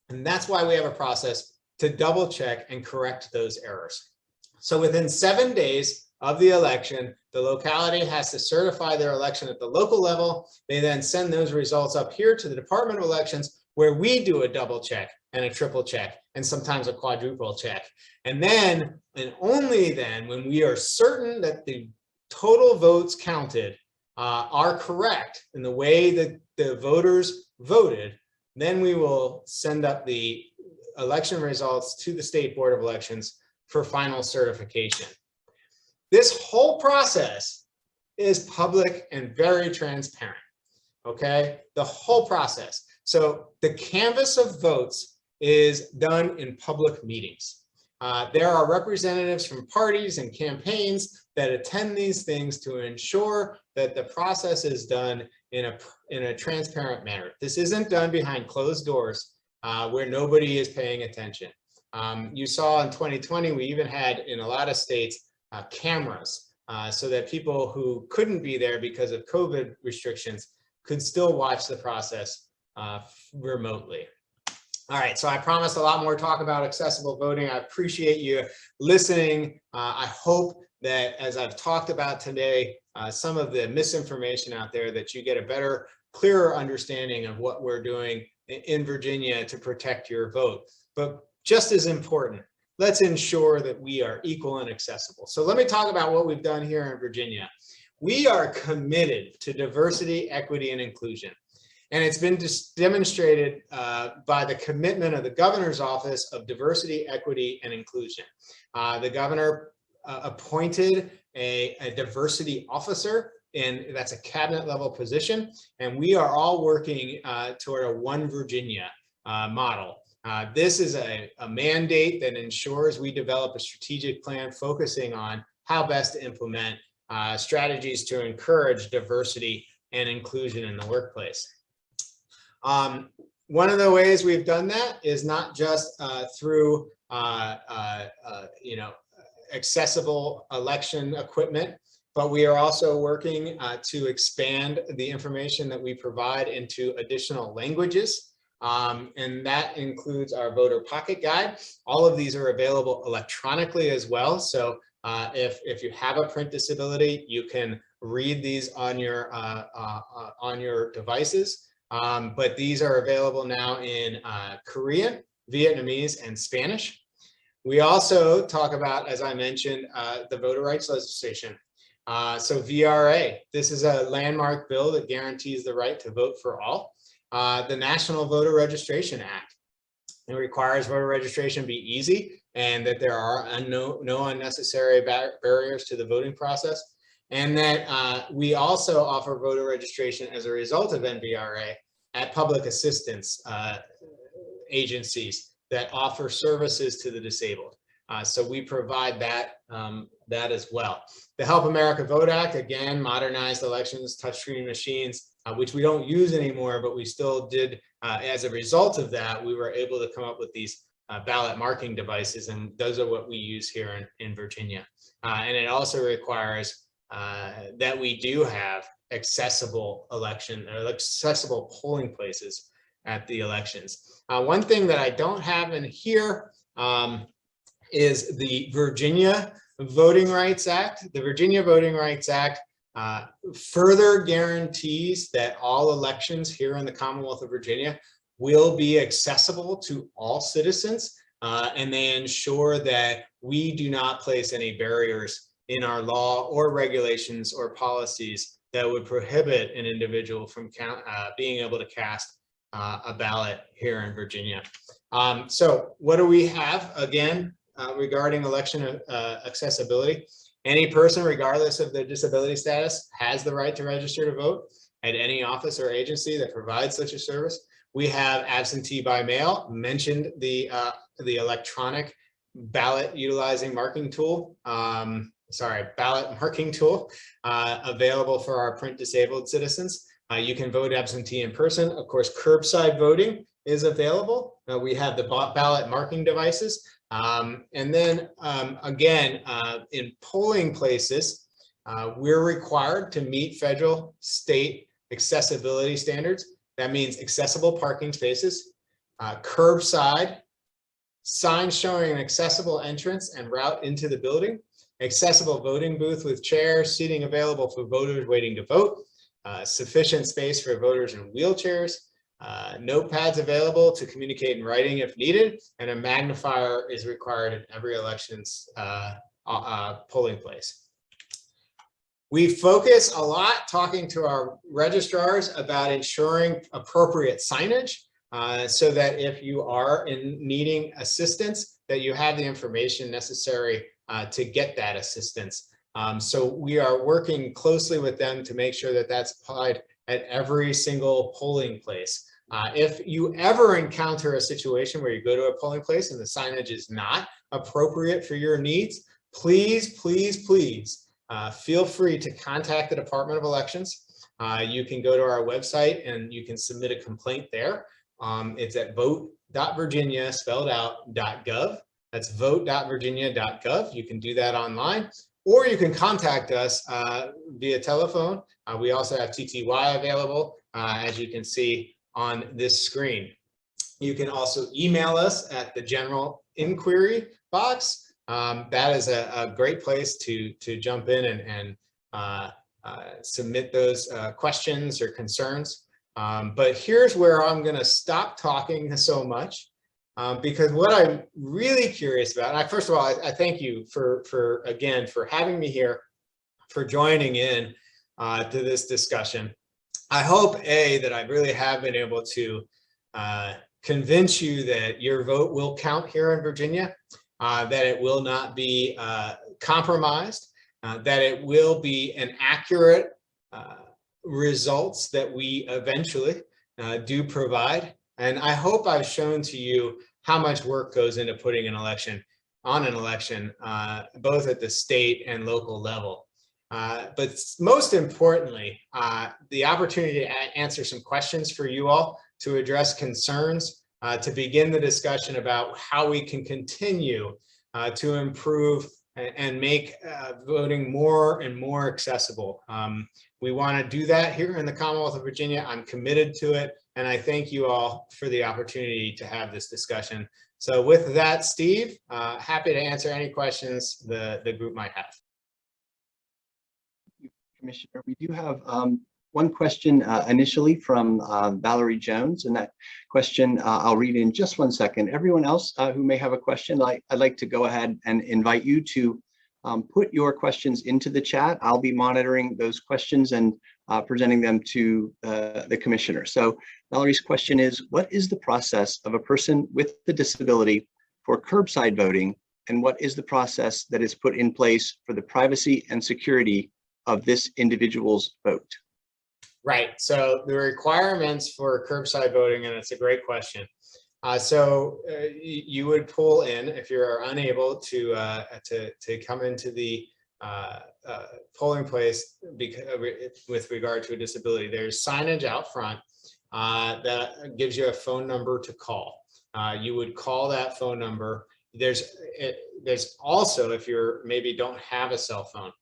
and that's why we have a process to double check and correct those errors. So within 7 days of the election, the locality has to certify their election at the local level. They then send those results up here to the Department of Elections, where we do a double check and a triple check and sometimes a quadruple check. And then, and only then, when we are certain that the total votes counted are correct in the way that the voters voted, then we will send up the election results to the State Board of Elections for final certification. This whole process is public and very transparent, okay? The whole process. So the canvass of votes is done in public meetings. There are representatives from parties and campaigns that attend these things to ensure that the process is done in a transparent manner. This isn't done behind closed doors where nobody is paying attention. You saw in 2020, we even had in a lot of states cameras so that people who couldn't be there because of COVID restrictions could still watch the process remotely. All right, so I promised a lot more talk about accessible voting. I appreciate you listening. I hope that as I've talked about today, some of the misinformation out there, that you get a better, clearer understanding of what we're doing in Virginia to protect your vote. But just as important, let's ensure that we are equal and accessible. So let me talk about what we've done here in Virginia. We are committed to diversity, equity, and inclusion. And it's been demonstrated by the commitment of the governor's office of diversity, equity, and inclusion. The governor appointed a diversity officer, and that's a cabinet level position. And we are all working toward a One Virginia model. This is a mandate that ensures we develop a strategic plan focusing on how best to implement strategies to encourage diversity and inclusion in the workplace. One of the ways we've done that is not just through accessible election equipment, but we are also working to expand the information that we provide into additional languages. And that includes our voter pocket guide. All of these are available electronically as well. So if you have a print disability, you can read these on your devices. But these are available now in Korean, Vietnamese, and Spanish. We also talk about, as I mentioned, the voter rights legislation. So VRA, this is a landmark bill that guarantees the right to vote for all. The National Voter Registration Act. It requires voter registration be easy and that there are no unnecessary barriers to the voting process. And that we also offer voter registration as a result of NVRA at public assistance agencies that offer services to the disabled. So we provide that as well. The Help America Vote Act, again, modernized elections, touchscreen machines, which we don't use anymore, but we still did. As a result of that, we were able to come up with these ballot marking devices, and those are what we use here in Virginia. And it also requires that we do have accessible accessible polling places at the elections. One thing that I don't have in here is the Virginia Voting Rights Act. The Virginia Voting Rights Act further guarantees that all elections here in the Commonwealth of Virginia will be accessible to all citizens, and they ensure that we do not place any barriers in our law or regulations or policies that would prohibit an individual from being able to cast a ballot here in Virginia. So what do we have again regarding election accessibility? Any person, regardless of their disability status, has the right to register to vote at any office or agency that provides such a service. We have absentee by mail, mentioned the electronic ballot utilizing marking tool, ballot marking tool available for our print disabled citizens. You can vote absentee in person. Of course, curbside voting is available. We have the ballot marking devices. And then again, in polling places, we're required to meet federal, state accessibility standards. That means accessible parking spaces, curbside, signs showing an accessible entrance and route into the building, accessible voting booth with chairs, seating available for voters waiting to vote, sufficient space for voters in wheelchairs, notepads available to communicate in writing if needed, and a magnifier is required in every elections polling place. We focus a lot talking to our registrars about ensuring appropriate signage so that if you are needing assistance, that you have the information necessary to get that assistance. So we are working closely with them to make sure that that's applied at every single polling place. If you ever encounter a situation where you go to a polling place and the signage is not appropriate for your needs, please, please, please feel free to contact the Department of Elections. You can go to our website and you can submit a complaint there. It's at vote.virginia spelled out .gov. That's vote.virginia.gov. You can do that online, or you can contact us via telephone. We also have TTY available, as you can see on this screen. You can also email us at the general inquiry box. That is a great place to jump in and submit those questions or concerns. But here's where I'm going to stop talking so much, because what I'm really curious about, first of all, I thank you for having me here, for joining in to this discussion. I hope, that I really have been able to convince you that your vote will count here in Virginia, that it will not be compromised, that it will be an accurate results that we eventually do provide. And I hope I've shown to you how much work goes into putting an election on an election, both at the state and local level. But most importantly, the opportunity to answer some questions for you all, to address concerns, to begin the discussion about how we can continue to improve and make voting more and more accessible. We want to do that here in the Commonwealth of Virginia. I'm committed to it, and I thank you all for the opportunity to have this discussion. So with that, Steve, happy to answer any questions the group might have. Commissioner, we do have one question initially from Valerie Jones, and that question I'll read in just 1 second. Everyone else who may have a question, I'd like to go ahead and invite you to put your questions into the chat. I'll be monitoring those questions and presenting them to the commissioner. So Valerie's question is, what is the process of a person with a disability for curbside voting, and what is the process that is put in place for the privacy and security of this individual's vote? Right. So the requirements for curbside voting, and it's a great question. You would pull in if you're unable to come into the polling place with regard to a disability. There's signage out front that gives you a phone number to call. You would call that phone number. There's also, if you're maybe don't have a cell phone,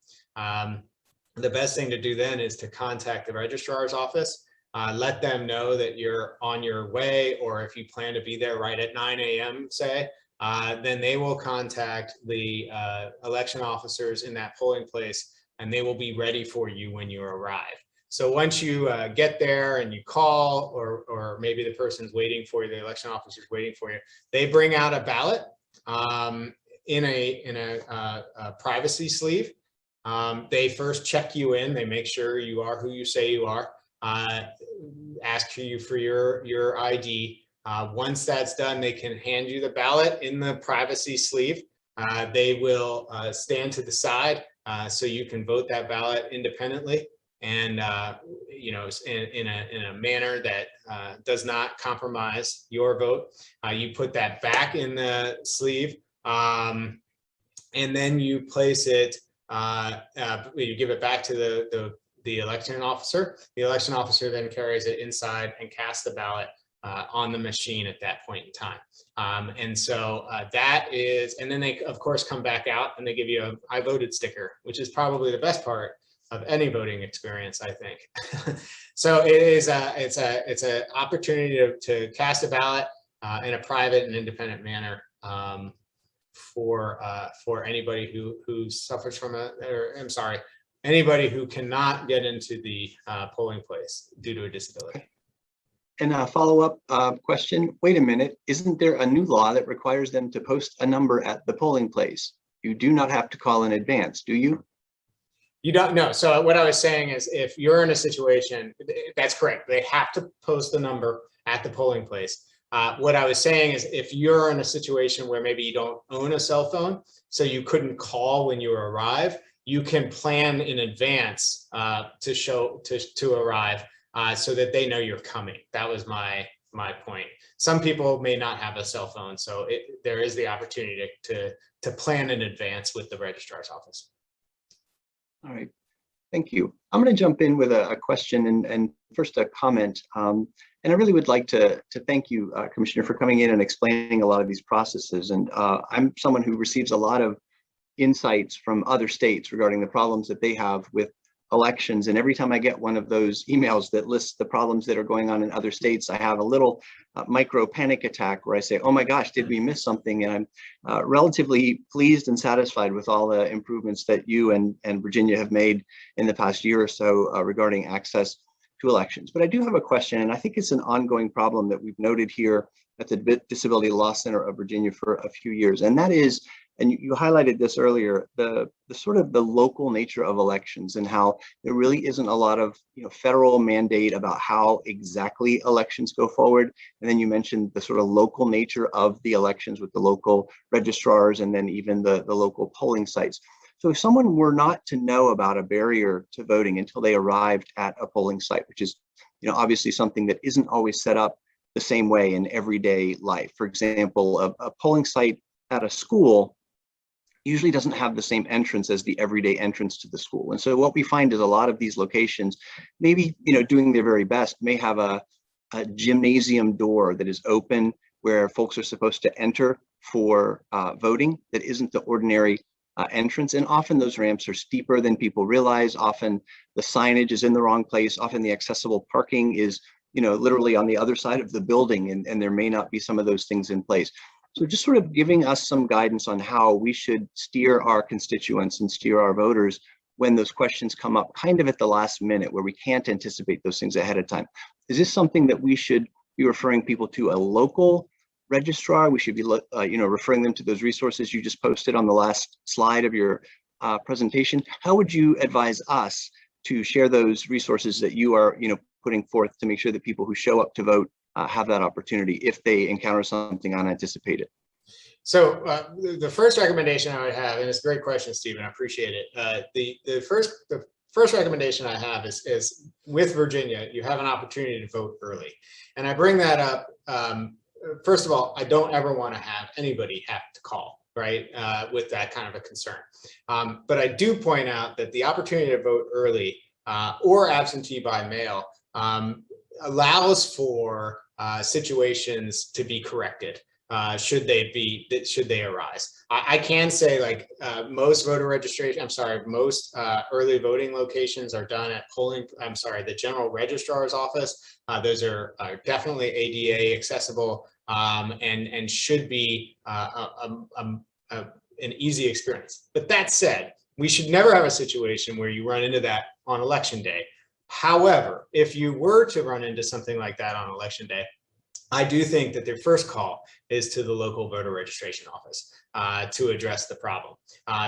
the best thing to do then is to contact the registrar's office, let them know that you're on your way, or if you plan to be there right at 9 a.m., say, then they will contact the election officers in that polling place, and they will be ready for you when you arrive. So once you get there and you call, or maybe the person's waiting for you, the election officer's waiting for you, they bring out a ballot in a privacy sleeve. They first check you in, they make sure you are who you say you are, ask you for your ID. Once that's done, they can hand you the ballot in the privacy sleeve. They will stand to the side so you can vote that ballot independently. and in a manner that does not compromise your vote. You put that back in the sleeve, and then you place it. You give it back to the election officer. The election officer then carries it inside and casts the ballot on the machine at that point in time. And so that is, and then they of course come back out and they give you a "I voted" sticker, which is probably the best part of any voting experience, I think. So it is it's an opportunity to cast a ballot in a private and independent manner for anybody who suffers from anybody who cannot get into the polling place due to a disability. And a follow-up question, wait a minute, isn't there a new law that requires them to post a number at the polling place? You do not have to call in advance, do you? You don't know. So what I was saying is, if you're in a situation, that's correct. They have to post the number at the polling place. What I was saying is, if you're in a situation where maybe you don't own a cell phone, so you couldn't call when you arrive, you can plan in advance to arrive so that they know you're coming. That was my point. Some people may not have a cell phone, so there is the opportunity to plan in advance with the registrar's office. All right, thank you. I'm going to jump in with a question and first a comment. And I really would like to thank you, Commissioner, for coming in and explaining a lot of these processes. And I'm someone who receives a lot of insights from other states regarding the problems that they have with elections. And every time I get one of those emails that lists the problems that are going on in other states, I have a little micro panic attack where I say, oh my gosh, did we miss something? And I'm relatively pleased and satisfied with all the improvements that you and Virginia have made in the past year or so regarding access to elections. But I do have a question, and I think it's an ongoing problem that we've noted here at the Disability Law Center of Virginia for a few years. And that is, and you highlighted this earlier, the sort of the local nature of elections and how there really isn't a lot of federal mandate about how exactly elections go forward. And then you mentioned the sort of local nature of the elections with the local registrars and then even the local polling sites. So if someone were not to know about a barrier to voting until they arrived at a polling site, which is obviously something that isn't always set up the same way in everyday life. For example, a polling site at a school usually doesn't have the same entrance as the everyday entrance to the school. And so what we find is a lot of these locations, maybe doing their very best, may have a gymnasium door that is open where folks are supposed to enter for voting that isn't the ordinary entrance. And often those ramps are steeper than people realize. Often the signage is in the wrong place. Often the accessible parking is literally on the other side of the building, and there may not be some of those things in place. So just sort of giving us some guidance on how we should steer our constituents and steer our voters when those questions come up kind of at the last minute where we can't anticipate those things ahead of time. Is this something that we should be referring people to a local registrar? We should be referring them to those resources you just posted on the last slide of your presentation. How would you advise us to share those resources that you are putting forth to make sure that people who show up to vote have that opportunity if they encounter something unanticipated? So the first recommendation I would have, and it's a great question, Stephen, I appreciate it. The first recommendation I have is with Virginia, you have an opportunity to vote early. And I bring that up, first of all, I don't ever want to have anybody have to call, right, with that kind of a concern. But I do point out that the opportunity to vote early or absentee by mail allows for situations to be corrected should they arise. I can say, like, most voter registration, most early voting locations are done at the general registrar's office. Those are definitely ADA accessible and should be an easy experience. But that said, we should never have a situation where you run into that on election day. However, if you were to run into something like that on election day, I do think that their first call is to the local voter registration office to address the problem.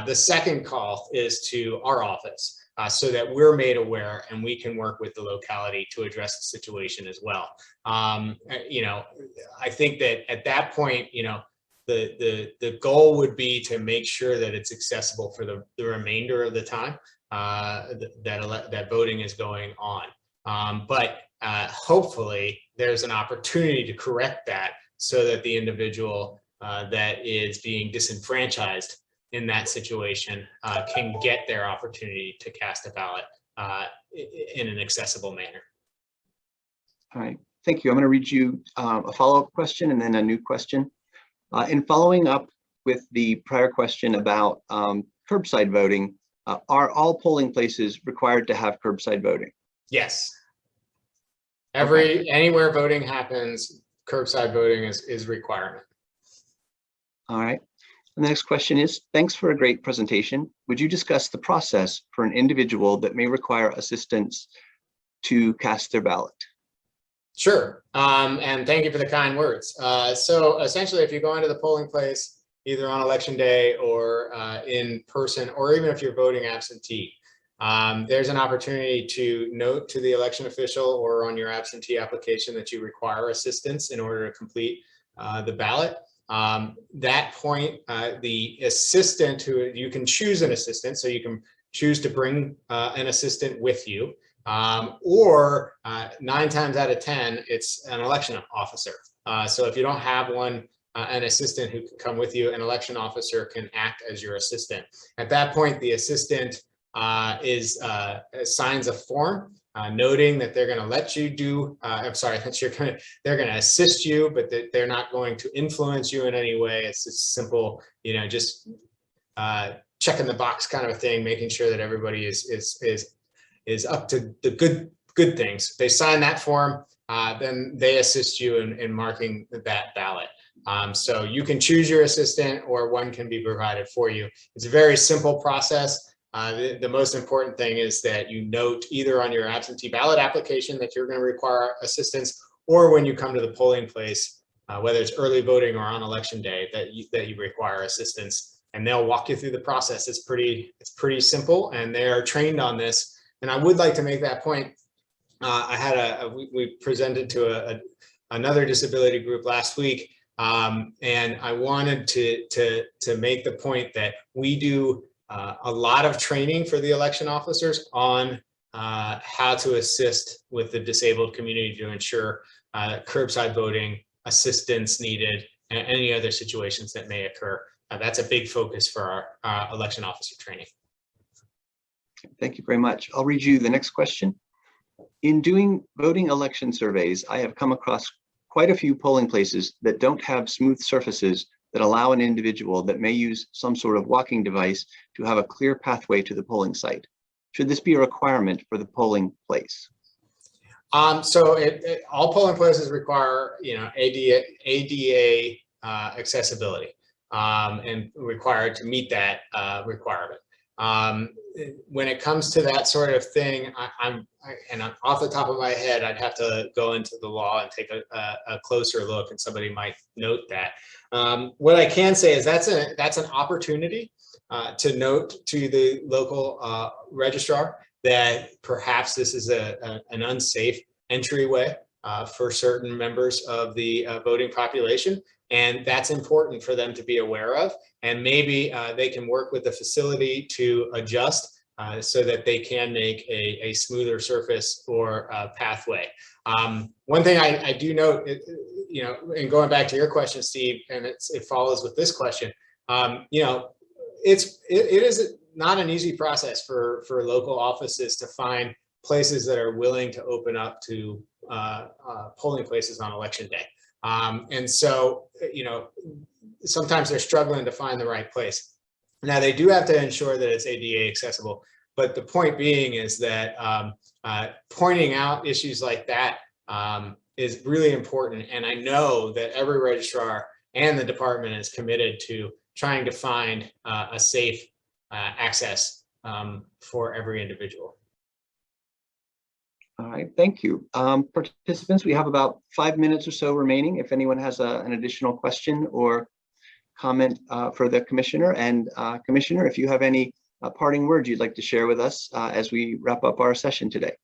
The second call is to our office so that we're made aware and we can work with the locality to address the situation as well. I think that at that point, the goal would be to make sure that it's accessible for the remainder of the time. that voting is going on. But hopefully there's an opportunity to correct that so that the individual that is being disenfranchised in that situation can get their opportunity to cast a ballot in an accessible manner. All right, thank you. I'm going to read you a follow-up question and then a new question. In following up with the prior question about curbside voting, are all polling places required to have curbside voting? Yes. Okay. Anywhere voting happens, curbside voting is requirement. All right. And the next question is, thanks for a great presentation. Would you discuss the process for an individual that may require assistance to cast their ballot? Sure. And thank you for the kind words. So essentially, if you go into the polling place, either on election day or in person, or even if you're voting absentee, there's an opportunity to note to the election official or on your absentee application that you require assistance in order to complete the ballot. That point, the assistant, who you can choose an assistant, so you can choose to bring an assistant with you, or 9 times out of 10, it's an election officer. So if you don't have one, an assistant who can come with you, an election officer can act as your assistant. At that point, the assistant signs a form noting that they're going to let you do, they're going to assist you, but that they're not going to influence you in any way. It's just simple, just checking the box kind of a thing, making sure that everybody is up to the good things. They sign that form, then they assist you in marking that ballot. So you can choose your assistant, or one can be provided for you. It's a very simple process. The most important thing is that you note either on your absentee ballot application that you're going to require assistance, or when you come to the polling place, whether it's early voting or on election day, that you require assistance, and they'll walk you through the process. It's pretty simple, and they are trained on this. And I would like to make that point. I had we presented to another disability group last week, and I wanted to make the point that we do a lot of training for the election officers on how to assist with the disabled community to ensure curbside voting, assistance needed, and any other situations that may occur. That's a big focus for our election officer training. Thank you very much. I'll read you the next question. In doing voting election surveys, I have come across quite a few polling places that don't have smooth surfaces that allow an individual that may use some sort of walking device to have a clear pathway to the polling site. Should this be a requirement for the polling place? So all polling places require, ADA accessibility, and required to meet that requirement. When it comes to that sort of thing, and off the top of my head, I'd have to go into the law and take a closer look, and somebody might note that. What I can say is that's an opportunity to note to the local registrar that perhaps this is an unsafe entryway for certain members of the voting population. And that's important for them to be aware of. And maybe they can work with the facility to adjust so that they can make a smoother surface or pathway. One thing I do note, and going back to your question, Steve, and it follows with this question, it is not an easy process for local offices to find places that are willing to open up to polling places on election day. And so, sometimes they're struggling to find the right place. Now, they do have to ensure that it's ADA accessible, but the point being is that pointing out issues like that is really important. And I know that every registrar and the department is committed to trying to find a safe access for every individual. All right, thank you. Participants, we have about 5 minutes or so remaining. If anyone has an additional question or comment for the commissioner, and commissioner, if you have any parting words you'd like to share with us as we wrap up our session today.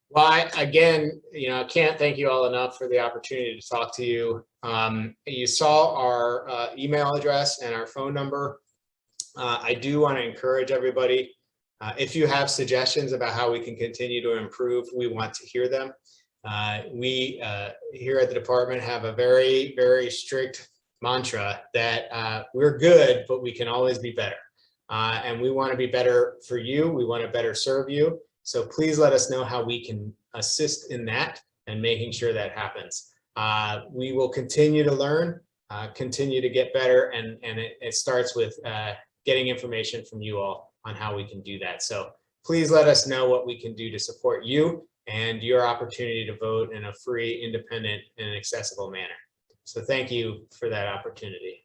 Well, I can't thank you all enough for the opportunity to talk to you. You saw our email address and our phone number. I do want to encourage everybody If you have suggestions about how we can continue to improve, we want to hear them. We here at the department have a very, very strict mantra that we're good, but we can always be better. And we want to be better for you. We want to better serve you. So please let us know how we can assist in that and making sure that happens. We will continue to learn, continue to get better, and it starts with getting information from you all on how we can do that. So please let us know what we can do to support you and your opportunity to vote in a free, independent, and accessible manner. So thank you for that opportunity.